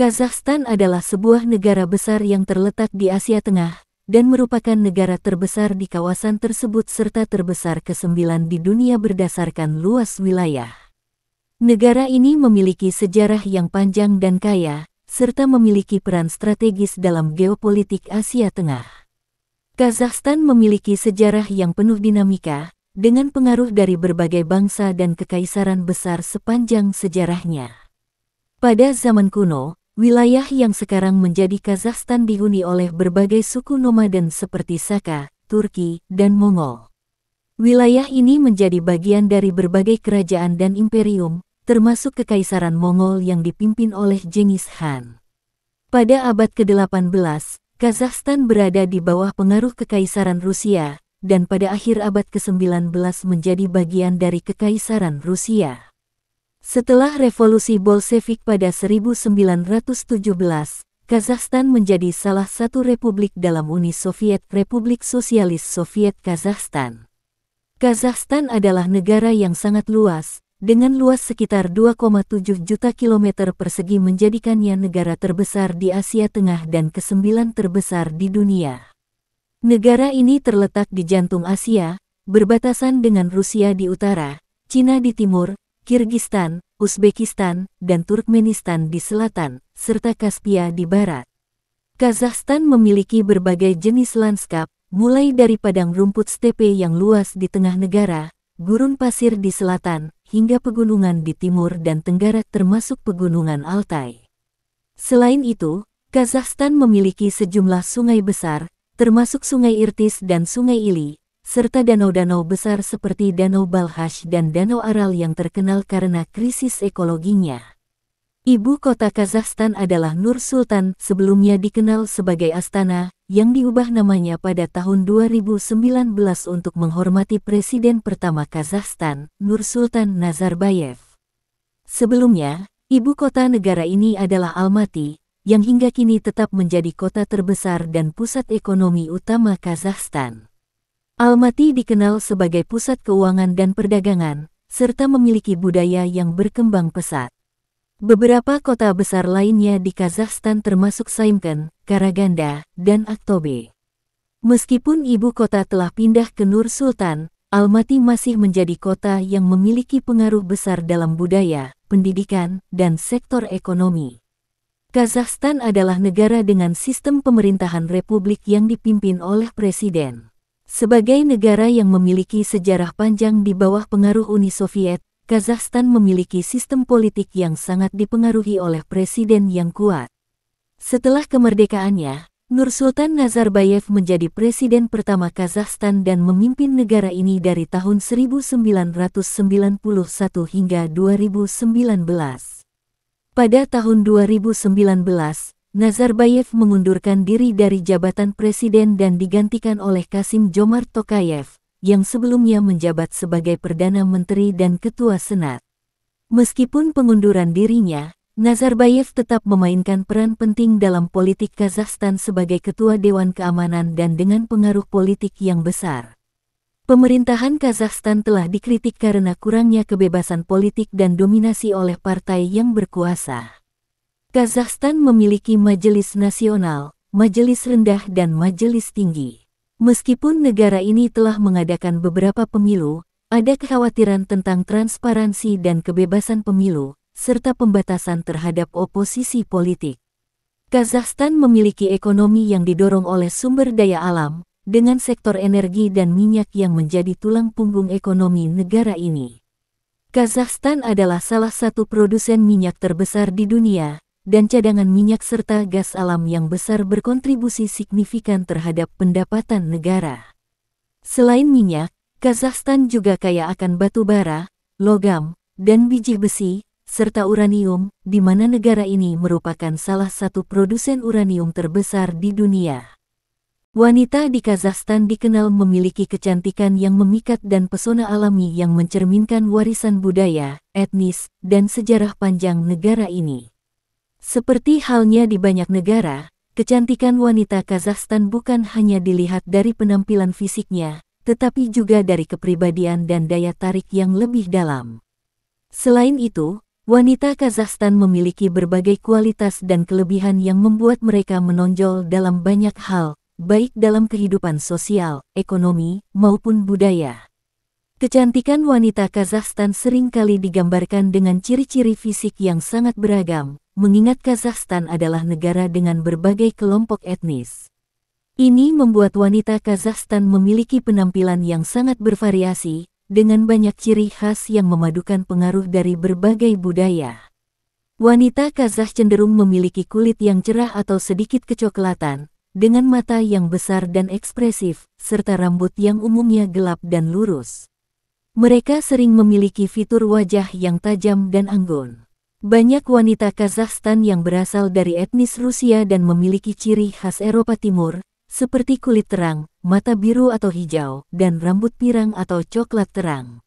Kazakhstan adalah sebuah negara besar yang terletak di Asia Tengah, dan merupakan negara terbesar di kawasan tersebut serta terbesar ke-9 di dunia berdasarkan luas wilayah. Negara ini memiliki sejarah yang panjang dan kaya, serta memiliki peran strategis dalam geopolitik Asia Tengah. Kazakhstan memiliki sejarah yang penuh dinamika, dengan pengaruh dari berbagai bangsa dan kekaisaran besar sepanjang sejarahnya. Pada zaman kuno, wilayah yang sekarang menjadi Kazakhstan dihuni oleh berbagai suku nomaden seperti Saka, Turki, dan Mongol. Wilayah ini menjadi bagian dari berbagai kerajaan dan imperium, termasuk Kekaisaran Mongol yang dipimpin oleh Genghis Khan. Pada abad ke-18, Kazakhstan berada di bawah pengaruh Kekaisaran Rusia, dan pada akhir abad ke-19 menjadi bagian dari Kekaisaran Rusia. Setelah revolusi Bolshevik pada 1917, Kazakhstan menjadi salah satu republik dalam Uni Soviet Republik Sosialis Soviet Kazakhstan. Kazakhstan adalah negara yang sangat luas, dengan luas sekitar 2,7 juta kilometer persegi menjadikannya negara terbesar di Asia Tengah dan ke-9 terbesar di dunia. Negara ini terletak di jantung Asia, berbatasan dengan Rusia di utara, Cina di timur, Kirgistan, Uzbekistan, dan Turkmenistan di selatan, serta Kaspia di barat. Kazakhstan memiliki berbagai jenis lanskap, mulai dari padang rumput stepe yang luas di tengah negara, gurun pasir di selatan, hingga pegunungan di timur dan tenggara termasuk pegunungan Altai. Selain itu, Kazakhstan memiliki sejumlah sungai besar, termasuk Sungai Irtis dan Sungai Ili, serta danau-danau besar seperti Danau Balkhash dan Danau Aral yang terkenal karena krisis ekologinya. Ibu kota Kazakhstan adalah Nur Sultan, sebelumnya dikenal sebagai Astana, yang diubah namanya pada tahun 2019 untuk menghormati Presiden pertama Kazakhstan, Nur Sultan Nazarbayev. Sebelumnya, ibu kota negara ini adalah Almaty, yang hingga kini tetap menjadi kota terbesar dan pusat ekonomi utama Kazakhstan. Almaty dikenal sebagai pusat keuangan dan perdagangan, serta memiliki budaya yang berkembang pesat. Beberapa kota besar lainnya di Kazakhstan termasuk Saymkent, Karaganda, dan Aktobe. Meskipun ibu kota telah pindah ke Nur Sultan, Almaty masih menjadi kota yang memiliki pengaruh besar dalam budaya, pendidikan, dan sektor ekonomi. Kazakhstan adalah negara dengan sistem pemerintahan republik yang dipimpin oleh presiden. Sebagai negara yang memiliki sejarah panjang di bawah pengaruh Uni Soviet, Kazakhstan memiliki sistem politik yang sangat dipengaruhi oleh presiden yang kuat. Setelah kemerdekaannya, Nur Sultan Nazarbayev menjadi presiden pertama Kazakhstan dan memimpin negara ini dari tahun 1991 hingga 2019. Pada tahun 2019, Nazarbayev mengundurkan diri dari jabatan presiden dan digantikan oleh Kasim-Jomart Tokayev, yang sebelumnya menjabat sebagai Perdana Menteri dan Ketua Senat. Meskipun pengunduran dirinya, Nazarbayev tetap memainkan peran penting dalam politik Kazakhstan sebagai Ketua Dewan Keamanan dan dengan pengaruh politik yang besar. Pemerintahan Kazakhstan telah dikritik karena kurangnya kebebasan politik dan dominasi oleh partai yang berkuasa. Kazakhstan memiliki Majelis Nasional, Majelis Rendah dan Majelis Tinggi. Meskipun negara ini telah mengadakan beberapa pemilu, ada kekhawatiran tentang transparansi dan kebebasan pemilu, serta pembatasan terhadap oposisi politik. Kazakhstan memiliki ekonomi yang didorong oleh sumber daya alam, dengan sektor energi dan minyak yang menjadi tulang punggung ekonomi negara ini. Kazakhstan adalah salah satu produsen minyak terbesar di dunia, dan cadangan minyak serta gas alam yang besar berkontribusi signifikan terhadap pendapatan negara. Selain minyak, Kazakhstan juga kaya akan batu bara, logam, dan biji besi, serta uranium, di mana negara ini merupakan salah satu produsen uranium terbesar di dunia. Wanita di Kazakhstan dikenal memiliki kecantikan yang memikat dan pesona alami yang mencerminkan warisan budaya, etnis, dan sejarah panjang negara ini. Seperti halnya di banyak negara, kecantikan wanita Kazakhstan bukan hanya dilihat dari penampilan fisiknya, tetapi juga dari kepribadian dan daya tarik yang lebih dalam. Selain itu, Wanita Kazakhstan memiliki berbagai kualitas dan kelebihan yang membuat mereka menonjol dalam banyak hal, baik dalam kehidupan sosial, ekonomi, maupun budaya. Kecantikan wanita Kazakhstan seringkali digambarkan dengan ciri-ciri fisik yang sangat beragam, mengingat Kazakhstan adalah negara dengan berbagai kelompok etnis. Ini membuat wanita Kazakhstan memiliki penampilan yang sangat bervariasi, dengan banyak ciri khas yang memadukan pengaruh dari berbagai budaya. Wanita Kazakh cenderung memiliki kulit yang cerah atau sedikit kecoklatan, dengan mata yang besar dan ekspresif, serta rambut yang umumnya gelap dan lurus. Mereka sering memiliki fitur wajah yang tajam dan anggun. Banyak wanita Kazakhstan yang berasal dari etnis Rusia dan memiliki ciri khas Eropa Timur, seperti kulit terang, mata biru atau hijau, dan rambut pirang atau coklat terang.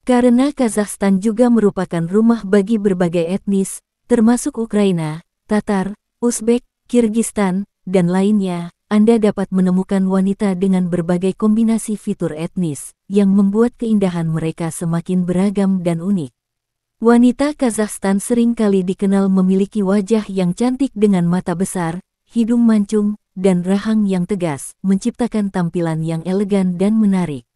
Karena Kazakhstan juga merupakan rumah bagi berbagai etnis, termasuk Ukraina, Tatar, Uzbek, Kirgistan, dan lainnya, Anda dapat menemukan wanita dengan berbagai kombinasi fitur etnis, yang membuat keindahan mereka semakin beragam dan unik. Wanita Kazakhstan seringkali dikenal memiliki wajah yang cantik dengan mata besar, hidung mancung, dan rahang yang tegas, menciptakan tampilan yang elegan dan menarik.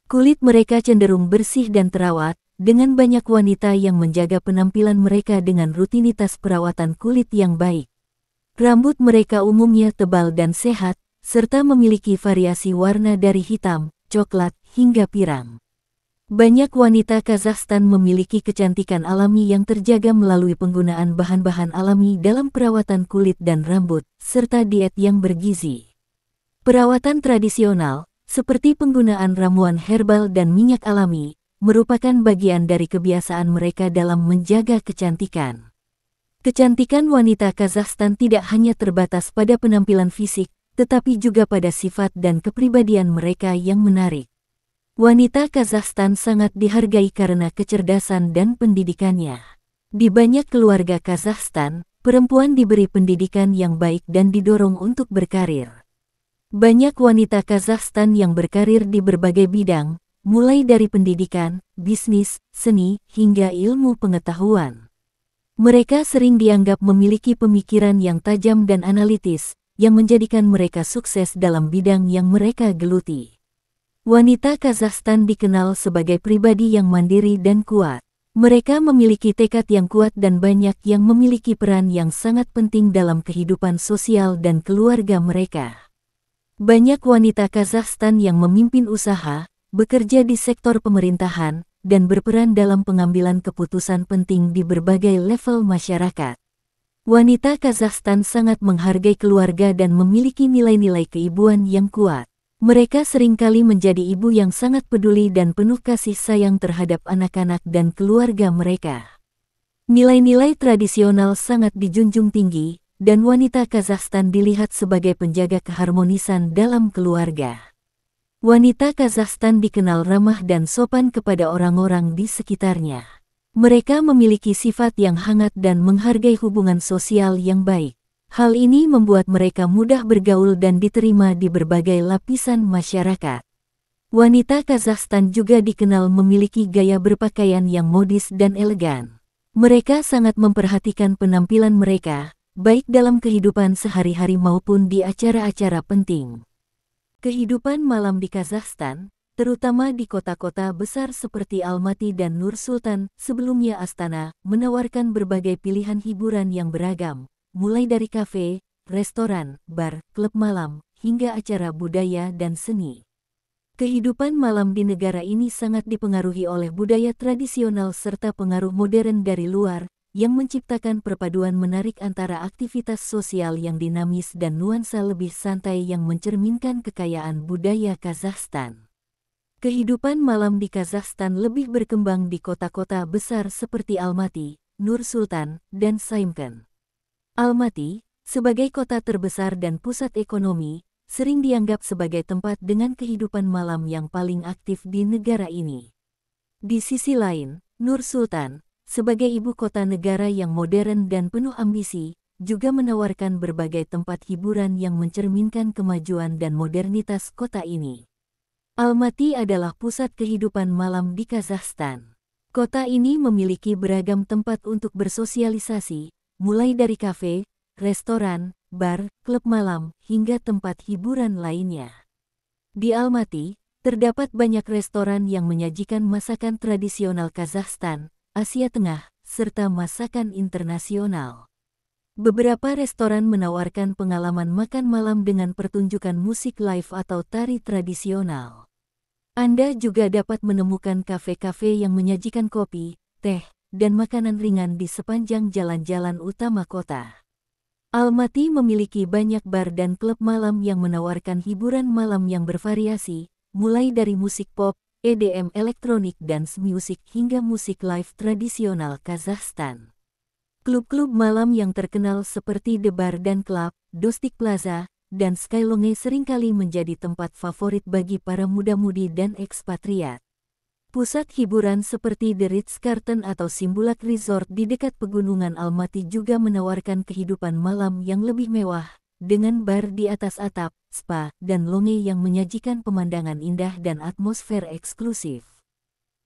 Kulit mereka cenderung bersih dan terawat, dengan banyak wanita yang menjaga penampilan mereka dengan rutinitas perawatan kulit yang baik. Rambut mereka umumnya tebal dan sehat, serta memiliki variasi warna dari hitam, coklat, hingga pirang. Banyak wanita Kazakhstan memiliki kecantikan alami yang terjaga melalui penggunaan bahan-bahan alami dalam perawatan kulit dan rambut, serta diet yang bergizi. Perawatan tradisional, seperti penggunaan ramuan herbal dan minyak alami, merupakan bagian dari kebiasaan mereka dalam menjaga kecantikan. Kecantikan wanita Kazakhstan tidak hanya terbatas pada penampilan fisik, tetapi juga pada sifat dan kepribadian mereka yang menarik. Wanita Kazakhstan sangat dihargai karena kecerdasan dan pendidikannya. Di banyak keluarga Kazakhstan, perempuan diberi pendidikan yang baik dan didorong untuk berkarir. Banyak wanita Kazakhstan yang berkarir di berbagai bidang, mulai dari pendidikan, bisnis, seni, hingga ilmu pengetahuan. Mereka sering dianggap memiliki pemikiran yang tajam dan analitis, yang menjadikan mereka sukses dalam bidang yang mereka geluti. Wanita Kazakhstan dikenal sebagai pribadi yang mandiri dan kuat. Mereka memiliki tekad yang kuat dan banyak yang memiliki peran yang sangat penting dalam kehidupan sosial dan keluarga mereka. Banyak wanita Kazakhstan yang memimpin usaha, bekerja di sektor pemerintahan, dan berperan dalam pengambilan keputusan penting di berbagai level masyarakat. Wanita Kazakhstan sangat menghargai keluarga dan memiliki nilai-nilai keibuan yang kuat. Mereka seringkali menjadi ibu yang sangat peduli dan penuh kasih sayang terhadap anak-anak dan keluarga mereka. Nilai-nilai tradisional sangat dijunjung tinggi, dan wanita Kazakhstan dilihat sebagai penjaga keharmonisan dalam keluarga. Wanita Kazakhstan dikenal ramah dan sopan kepada orang-orang di sekitarnya. Mereka memiliki sifat yang hangat dan menghargai hubungan sosial yang baik. Hal ini membuat mereka mudah bergaul dan diterima di berbagai lapisan masyarakat. Wanita Kazakhstan juga dikenal memiliki gaya berpakaian yang modis dan elegan. Mereka sangat memperhatikan penampilan mereka, baik dalam kehidupan sehari-hari maupun di acara-acara penting. Kehidupan malam di Kazakhstan, terutama di kota-kota besar seperti Almaty dan Nur Sultan, sebelumnya Astana, menawarkan berbagai pilihan hiburan yang beragam, mulai dari kafe, restoran, bar, klub malam, hingga acara budaya dan seni. Kehidupan malam di negara ini sangat dipengaruhi oleh budaya tradisional serta pengaruh modern dari luar, yang menciptakan perpaduan menarik antara aktivitas sosial yang dinamis dan nuansa lebih santai yang mencerminkan kekayaan budaya Kazakhstan. Kehidupan malam di Kazakhstan lebih berkembang di kota-kota besar seperti Almaty, Nur Sultan, dan Saymkent. Almaty, sebagai kota terbesar dan pusat ekonomi, sering dianggap sebagai tempat dengan kehidupan malam yang paling aktif di negara ini. Di sisi lain, Nur Sultan, sebagai ibu kota negara yang modern dan penuh ambisi, juga menawarkan berbagai tempat hiburan yang mencerminkan kemajuan dan modernitas kota ini. Almaty adalah pusat kehidupan malam di Kazakhstan. Kota ini memiliki beragam tempat untuk bersosialisasi, mulai dari kafe, restoran, bar, klub malam, hingga tempat hiburan lainnya. Di Almaty, terdapat banyak restoran yang menyajikan masakan tradisional Kazakhstan, Asia Tengah, serta masakan internasional. Beberapa restoran menawarkan pengalaman makan malam dengan pertunjukan musik live atau tari tradisional. Anda juga dapat menemukan kafe-kafe yang menyajikan kopi, teh, dan makanan ringan di sepanjang jalan-jalan utama kota. Almaty memiliki banyak bar dan klub malam yang menawarkan hiburan malam yang bervariasi, mulai dari musik pop, EDM elektronik dance music hingga musik live tradisional Kazakhstan. Klub-klub malam yang terkenal seperti The Bar dan Club, Dostik Plaza, dan Skylonge seringkali menjadi tempat favorit bagi para muda-mudi dan ekspatriat. Pusat hiburan seperti The Ritz-Carlton atau Simbulak Resort di dekat pegunungan Almaty juga menawarkan kehidupan malam yang lebih mewah, dengan bar di atas atap, spa, dan lounge yang menyajikan pemandangan indah dan atmosfer eksklusif.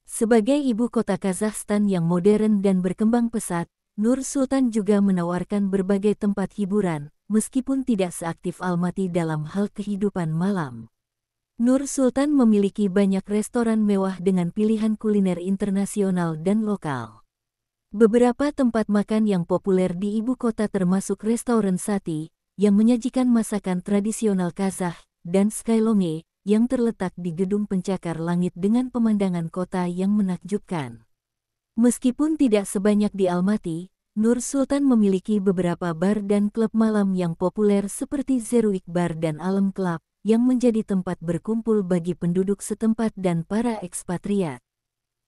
Sebagai ibu kota Kazakhstan yang modern dan berkembang pesat, Nur Sultan juga menawarkan berbagai tempat hiburan, meskipun tidak seaktif Almaty dalam hal kehidupan malam. Nur Sultan memiliki banyak restoran mewah dengan pilihan kuliner internasional dan lokal. Beberapa tempat makan yang populer di ibu kota termasuk restoran Sati, yang menyajikan masakan tradisional Kazakh, dan Skylonge, yang terletak di gedung pencakar langit dengan pemandangan kota yang menakjubkan. Meskipun tidak sebanyak di Almaty, Nur Sultan memiliki beberapa bar dan klub malam yang populer seperti Zeruik Bar dan Alam Club, yang menjadi tempat berkumpul bagi penduduk setempat dan para ekspatriat.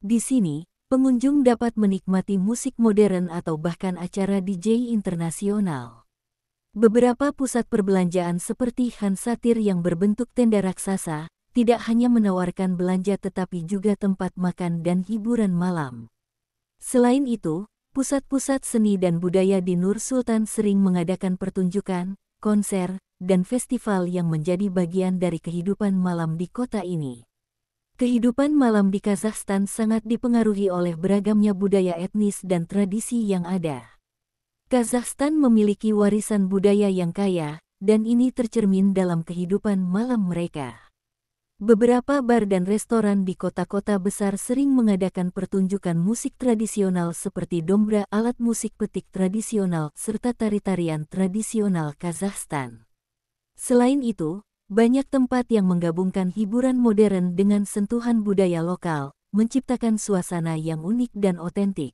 Di sini, pengunjung dapat menikmati musik modern atau bahkan acara DJ internasional. Beberapa pusat perbelanjaan seperti Han Satir yang berbentuk tenda raksasa, tidak hanya menawarkan belanja tetapi juga tempat makan dan hiburan malam. Selain itu, pusat-pusat seni dan budaya di Nur Sultan sering mengadakan pertunjukan, konser, dan festival yang menjadi bagian dari kehidupan malam di kota ini. Kehidupan malam di Kazakhstan sangat dipengaruhi oleh beragamnya budaya etnis dan tradisi yang ada. Kazakhstan memiliki warisan budaya yang kaya, dan ini tercermin dalam kehidupan malam mereka. Beberapa bar dan restoran di kota-kota besar sering mengadakan pertunjukan musik tradisional seperti dombra, alat musik petik tradisional, serta tari-tarian tradisional Kazakhstan. Selain itu, banyak tempat yang menggabungkan hiburan modern dengan sentuhan budaya lokal, menciptakan suasana yang unik dan otentik.